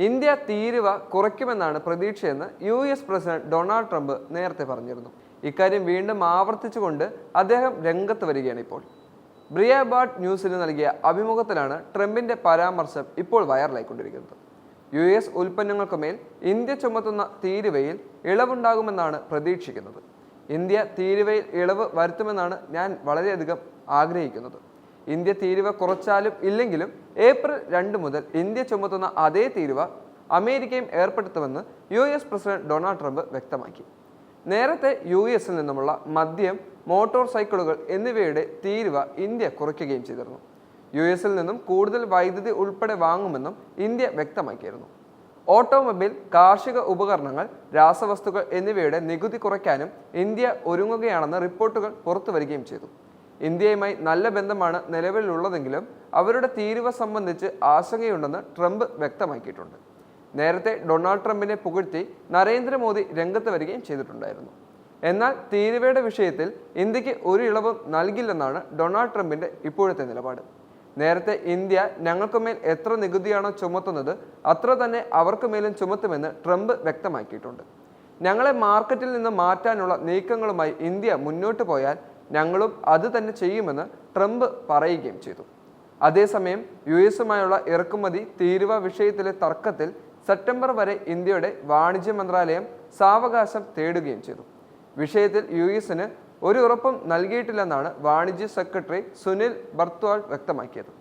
India തീരുവ കുറയ്ക്കുമെന്നാണ് പ്രതീക്ഷയെന്ന് US president Donald Trump നേരത്തെ പറഞ്ഞിരുന്നു. ഇക്കാര്യം വീണ്ടും ആവർത്തിച്ചുകൊണ്ട് അദ്ദേഹം രംഗത്ത് വരികയാണ് ഇപ്പോൾ. ബ്രിയാബാർഡ് ന്യൂസിന് നൽകിയ അഭിമുഖത്തിലാണ് ട്രംപിന്റെ പരാമർശം ഇപ്പോൾ വൈറലായിക്കൊണ്ടിരിക്കുന്നത്. US ഉൽപ്പന്നങ്ങൾക്കുമേൽ ഇന്ത്യ ചുമത്തുന്ന തീരുവയിൽ ഇളവുണ്ടാകുമെന്നാണ് പ്രതീക്ഷിക്കുന്നത്. ഇന്ത്യ തീരുവയിൽ ഇളവ് വരുത്തുമെന്നാണ് ഞാൻ വളരെയധികം ആഗ്രഹിക്കുന്നത്. ഇന്ത്യ തീരുവ കുറച്ചാലും ഇല്ലെങ്കിലും ഏപ്രിൽ 2 മുതൽ ഇന്ത്യ ചുമത്തുന്ന അതേ തീരുവ അമേരിക്കയും ഏർപ്പെടുത്തുമെന്ന് US പ്രസിഡന്റ് ഡൊണാൾഡ് ട്രംപ് വ്യക്തമാക്കി. നേരത്തെ US-ൽ നിന്നുമുള്ള മദ്യം, മോട്ടോർ സൈക്കിളുകൾ എന്നിവയുടെ തീരുവ ഇന്ത്യ കുറയ്ക്കുകയും ചെയ്തിരുന്നു. US-ൽ നിന്നും കൂടുതൽ വൈദ്യുതി ഉൾപ്പെടെ വാങ്ങുമെന്നും ഇന്ത്യ വ്യക്തമാക്കിയിരുന്നു. ഓട്ടോമൊബൈൽ, കാർഷിക ഉപകരണങ്ങൾ, രാസവസ്തുക്കൾ എന്നിവയുടെ നികുതി കുറയ്ക്കാനും ഇന്ത്യ ഒരുങ്ങുകയാണെന്ന് റിപ്പോർട്ടുകൾ പുറത്തുവരികയും ചെയ്തു. ഇന്ത്യയുമായി നല്ല ബന്ധമാണ് നിലവിലുള്ളതെങ്കിലും അവരുടെ തീരുവ സംബന്ധിച്ച് ആശങ്കയുണ്ടെന്ന് ട്രംപ് വ്യക്തമാക്കിയിട്ടുണ്ട്. നേരത്തെ ഡൊണാൾഡ് ട്രംപിനെ പുകഴ്ത്തി നരേന്ദ്രമോദി രംഗത്ത് വരികയും ചെയ്തിട്ടുണ്ടായിരുന്നു. എന്നാൽ തീരുവയുടെ വിഷയത്തിൽ ഇന്ത്യക്ക് ഒരു ഇളവും നൽകില്ലെന്നാണ് ഡൊണാൾഡ് ട്രംപിന്റെ ഇപ്പോഴത്തെ നിലപാട്. നേരത്തെ ഇന്ത്യ ഞങ്ങൾക്കുമേൽ എത്ര നികുതിയാണോ ചുമത്തുന്നത് അത്ര തന്നെ അവർക്കുമേലും ചുമത്തുമെന്ന് ട്രംപ് വ്യക്തമാക്കിയിട്ടുണ്ട്. ഞങ്ങളെ മാർക്കറ്റിൽ നിന്ന് മാറ്റാനുള്ള നീക്കങ്ങളുമായി ഇന്ത്യ മുന്നോട്ട് പോയാൽ ഞങ്ങളും അത് തന്നെ ചെയ്യുമെന്ന് ട്രംപ് പറയുകയും ചെയ്തു. അതേസമയം US-ഉമായുള്ള ഇറക്കുമതി തീരുവ വിഷയത്തിലെ തർക്കത്തിൽ സെപ്റ്റംബർ വരെ ഇന്ത്യയുടെ വാണിജ്യ മന്ത്രാലയം സാവകാശം തേടുകയും ചെയ്തു. വിഷയത്തിൽ US-ന് ഒരു ഉറപ്പും നൽകിയിട്ടില്ലെന്നാണ് വാണിജ്യ സെക്രട്ടറി സുനിൽ ബർത്വാൾ വ്യക്തമാക്കിയത്.